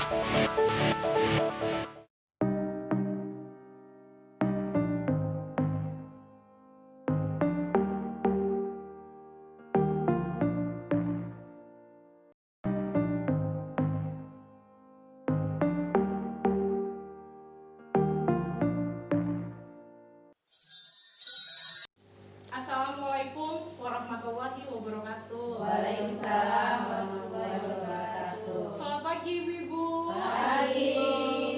Assalamualaikum warahmatullahi wabarakatuh. Waalaikumsalam warahmatullahi wabarakatuh. Selamat pagi Ibu-ibu. Pagi.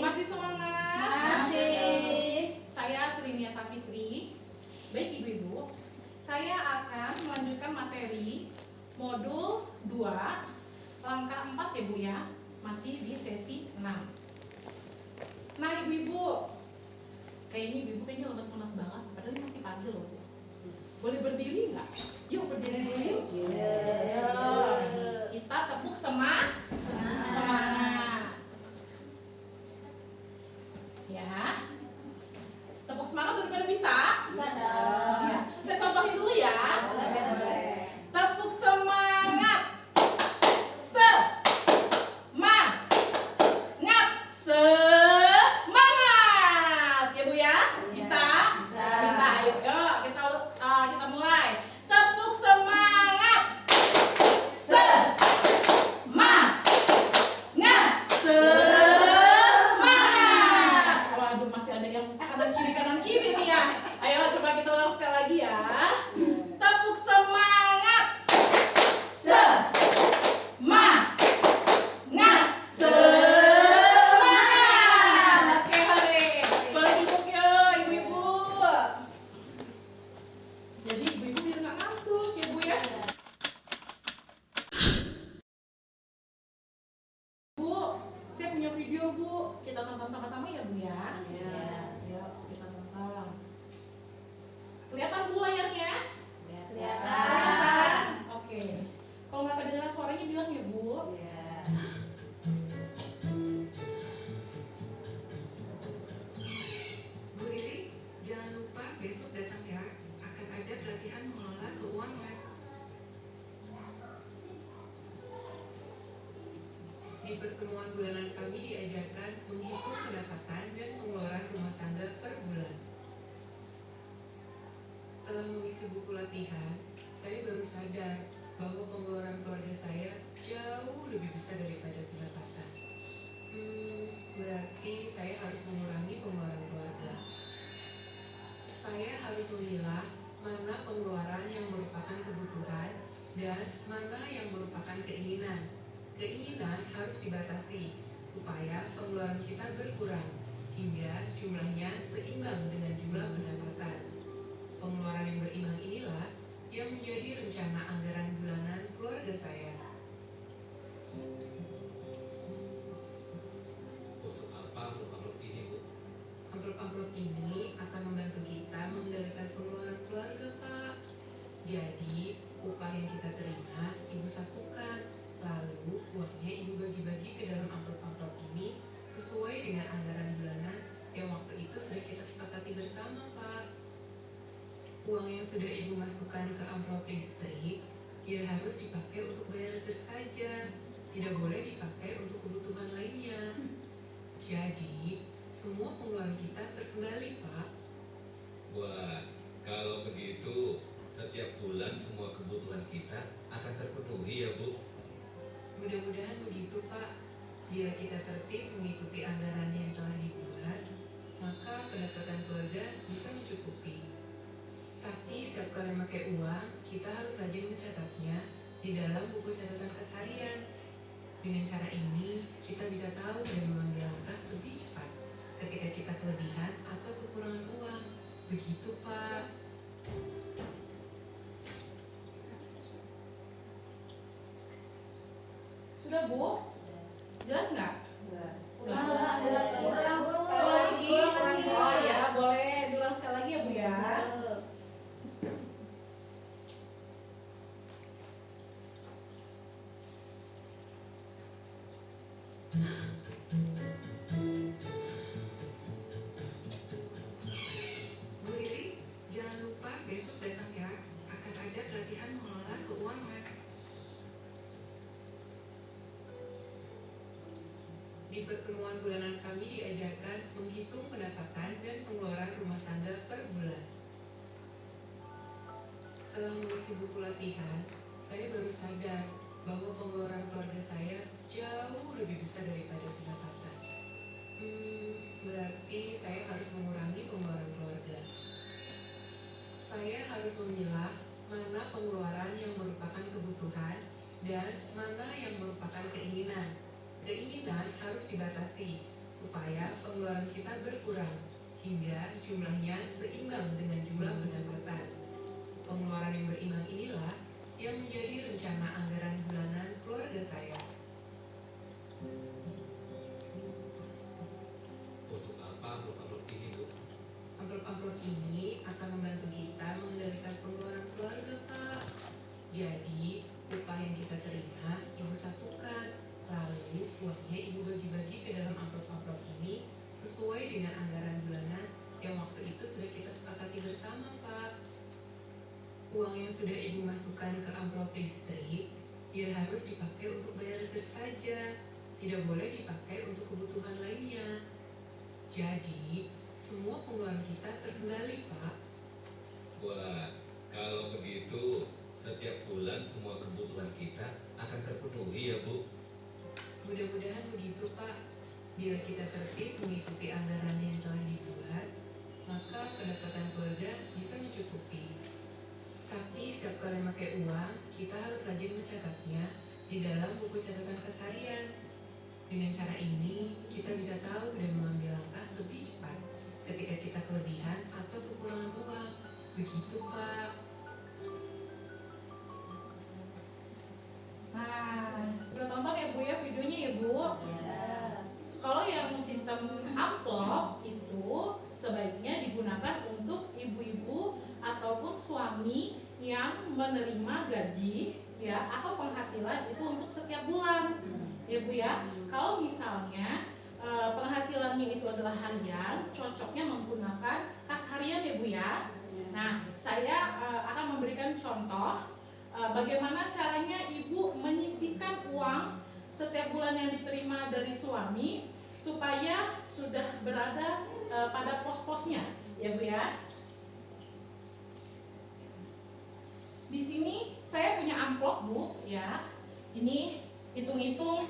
Masih semangat? Masih. Saya Srinia Safitri. Baik Ibu-ibu, saya akan melanjutkan materi modul 2 langkah 4 ya Bu ya. Masih di sesi 6. Nah Ibu-ibu, kayaknya lemes-lemes banget. Padahal ini masih pagi loh. Boleh berdiri nggak? Yuk berdiri dulu yuk. Kita tepuk semangat. Ya. Tepuk semangat udah pada bisa? Bisa. Ya. Saya contohin dulu ya. Boleh. Tepuk semangat. Semangat. Semangat. Ya Bu ya? Bisa? Bisa. Bisa. Yuk, kita mulai. Tepuk semangat. Semangat. Semangat. Waduh, masih ada yang kanan kiri nih ya. Ayo coba kita ulang sekali lagi ya. Tepuk semangat. Semangat. Semangat. Oke, hari. Boleh duduk yuk, ibu-ibu. Jadi ibu-ibu biar nggak ngantuk ya Bu ya. Bu, saya punya video Bu. Kita tonton sama-sama ya Bu ya. Yuk kita tonton. Kelihatan Bu layarnya? Kelihatan. Oke. Kalau nggak kedengeran suaranya bilang ya Bu. Bu Riri, jangan lupa besok datang ya. Akan ada pelatihan mengelola keuangan. Di pertemuan bulanan kami diajarkan menghitung pendapatan dan pengeluaran rumah tangga per bulan. Setelah mengisi buku latihan, saya baru sadar bahwa pengeluaran keluarga saya jauh lebih besar daripada pendapatan. Berarti saya harus mengurangi pengeluaran keluarga. Saya harus memilah mana pengeluaran yang merupakan kebutuhan dan mana yang merupakan keinginan. Keinginan harus dibatasi supaya pengeluaran kita berkurang hingga jumlahnya seimbang dengan jumlah pendapatan. Pengeluaran yang berimbang inilah yang menjadi rencana anggaran bulanan keluarga saya. Untuk apa amplop ini Bu? Amplop-amplop ini akan membantu kita mengendalikan pengeluaran keluarga, Pak. Jadi, upah yang kita terima, Ibu satukan. Lalu, uangnya Ibu bagi-bagi ke dalam amplop-amplop ini sesuai dengan anggaran bulanan yang waktu itu sudah kita sepakati bersama, Pak. Uang yang sudah Ibu masukkan ke amplop listrik, ya harus dipakai untuk bayar listrik saja. Tidak boleh dipakai untuk kebutuhan lainnya. Jadi, semua pengeluaran kita terkendali, Pak. Wah, kalau begitu setiap bulan semua kebutuhan kita akan terpenuhi ya Bu. Mudah-mudahan begitu, Pak. Bila kita tertib mengikuti anggaran yang telah dibuat, maka pendapatan keluarga bisa mencukupi. Tapi setiap kali memakai uang, kita harus rajin mencatatnya di dalam buku catatan kas harian. Dengan cara ini, kita bisa tahu dan mengambil langkah lebih cepat ketika kita kelebihan atau kekurangan uang. Begitu, Pak. Sudah Bu? Jelas nggak? Kurang. Lagi? Oh ya, boleh diulang sekali lagi ya Bu ya. Bu Riri, jangan lupa besok datang ya. Akan ada pelatihan mengelola keuangan. Di Di pertemuan bulanan kami diajarkan menghitung pendapatan dan pengeluaran rumah tangga per bulan. Setelah mengisi buku latihan, saya baru sadar bahwa pengeluaran keluarga saya jauh lebih besar daripada pendapatan. Berarti saya harus mengurangi pengeluaran keluarga. Saya harus memilah mana pengeluaran yang merupakan kebutuhan dan mana yang merupakan keinginan. Keinginan harus dibatasi supaya pengeluaran kita berkurang hingga jumlahnya seimbang dengan jumlah pendapatan. Pengeluaran yang berimbang inilah yang menjadi rencana anggaran bulanan keluarga saya. Untuk apa amplop-amplop ini, Bu? Amplop-amplop ini akan membantu kita mengendalikan pengeluaran keluarga, Pak. Jadi, upah yang kita terima, Ibu satukan. Lalu, uangnya Ibu bagi-bagi ke dalam amplop-amplop ini sesuai dengan anggaran bulanan yang waktu itu sudah kita sepakati bersama, Pak. Uang yang sudah Ibu masukkan ke amplop listrik, ya harus dipakai untuk bayar listrik saja. Tidak boleh dipakai untuk kebutuhan lainnya. Jadi, semua pengeluaran kita terkendali, Pak. Wah, kalau begitu setiap bulan semua kebutuhan kita akan terpenuhi ya, Bu. Mudah-mudahan begitu, Pak. Bila kita tertib mengikuti anggaran yang telah dibuat, maka pendapatan keluarga bisa mencukupi. Tapi setiap kali memakai uang, kita harus rajin mencatatnya di dalam buku catatan keseharian. Dengan cara ini, kita bisa tahu dan mengambil langkah lebih cepat ketika kita kelebihan atau kekurangan uang. Begitu, Pak. Nah, sudah tonton ya Bu ya videonya ya Bu? Kalau yang sistem amplop itu sebaiknya digunakan untuk ibu-ibu ataupun suami yang menerima gaji ya atau penghasilan itu untuk setiap bulan ya Bu ya. Kalau misalnya penghasilannya itu adalah harian, cocoknya menggunakan kas harian ya Bu ya. Nah, saya akan memberikan contoh bagaimana caranya ibu menyisihkan uang setiap bulan yang diterima dari suami supaya sudah berada pada pos-posnya ya Bu ya. Di sini saya punya amplop Bu ya. Ini hitung-hitung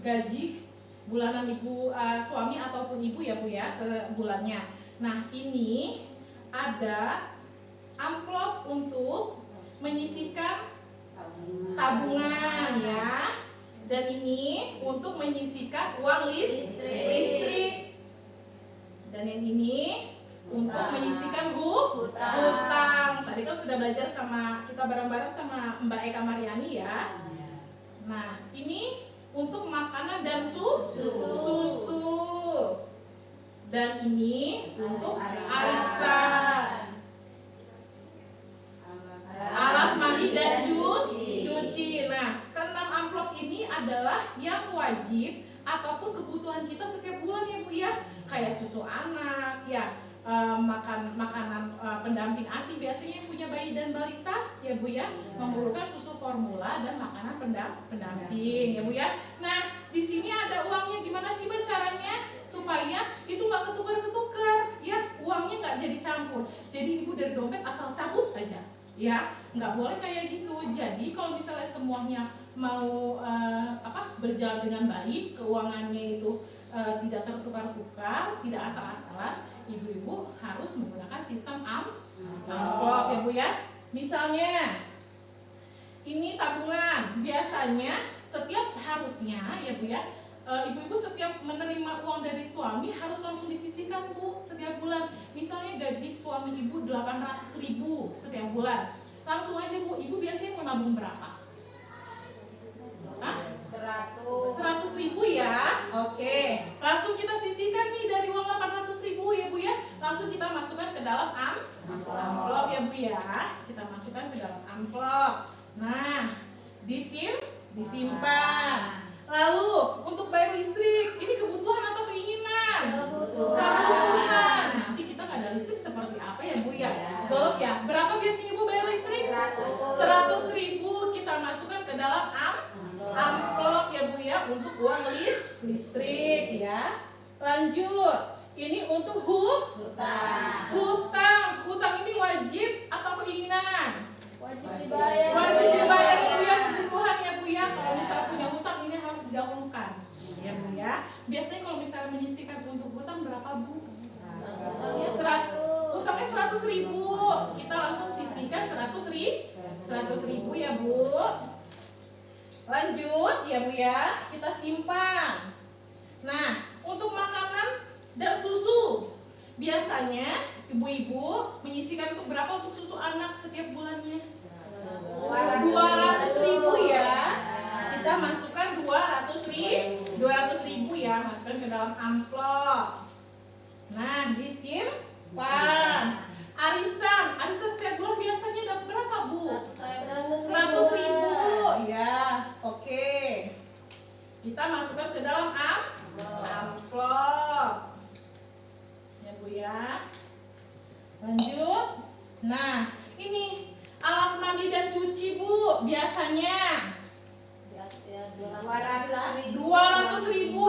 gaji bulanan ibu suami ataupun ibu ya Bu ya sebulannya. Nah, ini ada amplop untuk menyisihkan tabungan ya, dan ini untuk menyisihkan uang listrik, dan yang ini untuk menyisihkan hutang. Tadi kan sudah belajar sama kita bareng-bareng sama Mbak Eka Mariani ya. Nah, ini untuk makanan dan susu. Dan ini untuk arisan, alat mandi dan cuci. Nah, keenam amplop ini adalah yang wajib ataupun kebutuhan kita setiap bulan ya Bu ya. Kayak susu anak ya, makanan pendamping ASI biasanya yang punya bayi dan balita ya Bu ya, memerlukan susu formula dan makanan pendamping ya Bu ya. Nah, di sini ada uangnya. Gimana sih Mbak caranya supaya itu nggak ketukar-ketukar ya, uangnya nggak jadi campur. Jadi ibu dari dompet asal cabut aja ya, nggak boleh kayak gitu. Jadi kalau misalnya semuanya mau berjalan dengan baik, keuangannya itu tidak tertukar-tukar, tidak asal-asalan, ibu-ibu harus menggunakan sistem amplop ya Bu ya. Misalnya ini tabungan, biasanya setiap harusnya ya Bu ya, ibu-ibu setiap menerima uang dari suami harus langsung disisihkan Bu setiap bulan. Misalnya gaji suami ibu 800.000 setiap bulan, langsung aja Bu, ibu biasanya mau nabung berapa? 100.000 ya. Oke, langsung kita sisihkan nih dari uang 800.000 ya Bu ya, langsung kita masukkan ke dalam amplop ya Bu ya. Kita masukkan ke dalam amplop. Nah, disimpan. Lalu untuk bayar listrik, ini kebutuhan atau keinginan? Kebutuhan. Nanti kita nggak ada listrik seperti apa ya Bu ya? Golok ya. Berapa biasanya Bu bayar listrik? 100.000 kita masukkan ke dalam amplop ya Bu ya untuk uang listrik. listrik ya. Lanjut, ini untuk Hutang. hutang ini wajib atau keinginan? Wajib dibayar. Wajib dibayar ya Bu ya, kebutuhan ya Bu ya. Kalau misalnya punya hutang ini harus didahulukan ya Bu ya. Biasanya kalau misalnya menyisihkan untuk hutang berapa Bu? Utangnya 100.000. Kita langsung sisihkan 100.000 ya Bu. Lanjut ya Bu ya, kita simpan. Nah, untuk makanan dan susu biasanya ibu-ibu menyisihkan untuk berapa untuk susu anak setiap bulannya? 200.000 ya. Kita masukkan 200.000 ya, masukkan ke dalam amplop. Nah, disimpan. Arisan setiap bulan biasanya dapat berapa Bu? 100.000 ya. Oke. Kita masukkan ke dalam amplop. Ya Bu ya. Lanjut. Nah, ini alat mandi dan cuci Bu, biasanya 200.000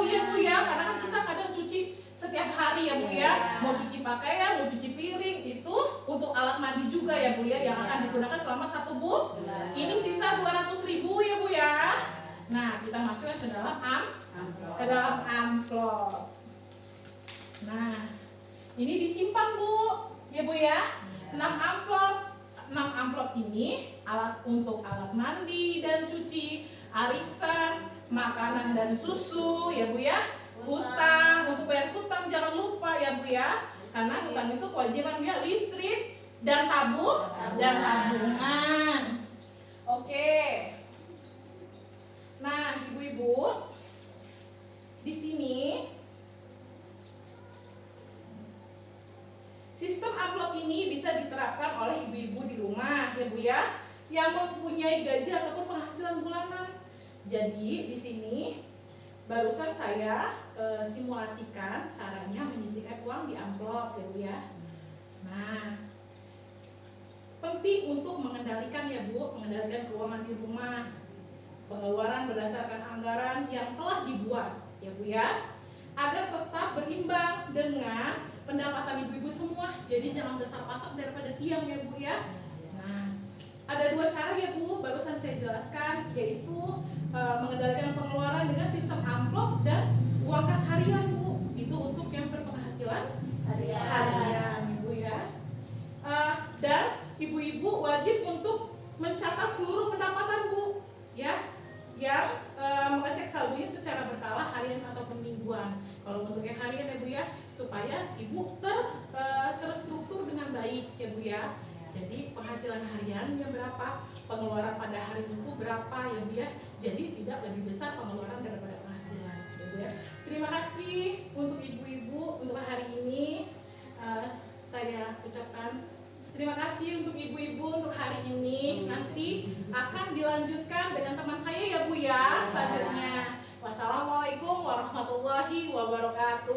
ya Bu ya, karena kan kita kadang cuci setiap hari ya Bu ya. Mau cuci pakaian, mau cuci piring, itu untuk alat mandi juga ya Bu ya, yang akan digunakan selama 1 bulan. Ini sisa 200.000 ya Bu ya. Nah, kita masukkan ke dalam amplop. Nah, ini disimpan Bu ya Bu ya. 6 amplop ini untuk alat mandi dan cuci, arisan, makanan dan susu ya Bu ya. Hutang, untuk bayar hutang jangan lupa ya Bu ya. Karena hutang itu kewajiban ya, listrik dan tabungan. Oke. Nah, ibu-ibu, di sini sistem amplop ini bisa diterapkan oleh ibu-ibu di rumah ya Bu ya, yang mempunyai gaji ataupun penghasilan bulanan. Jadi di sini barusan saya simulasikan caranya menyisihkan uang di amplop ya Bu ya. Nah, penting untuk mengendalikan ya Bu, mengendalikan keuangan di rumah. Pengeluaran berdasarkan anggaran yang telah dibuat ya Bu ya, agar tetap berimbang dengan pendapatan ibu-ibu semua. Jadi jangan besar pasak daripada tiang ya Bu ya. Nah, ada 2 cara ya Bu, barusan saya jelaskan, yaitu mengendalikan pengeluaran dengan sistem amplop dan uang kas harian Bu. Itu untuk yang berpenghasilan harian Bu ya. Dan ibu-ibu wajib untuk mencatat seluruh pendapatan Bu ya, yang mengecek saldonya secara berkala harian ataupun mingguan. Kalau untuk yang harian ya Bu ya, supaya ibu terstruktur dengan baik ya Bu ya. Jadi penghasilan hariannya berapa, pengeluaran pada hari itu berapa ya Bu ya. Jadi tidak lebih besar pengeluaran daripada penghasilan ya Bu ya. Terima kasih untuk ibu-ibu untuk hari ini. Saya ucapkan terima kasih untuk ibu-ibu untuk hari ini. Nanti akan dilanjutkan dengan teman saya ya Bu ya selanjutnya. Wassalamualaikum warahmatullahi wabarakatuh.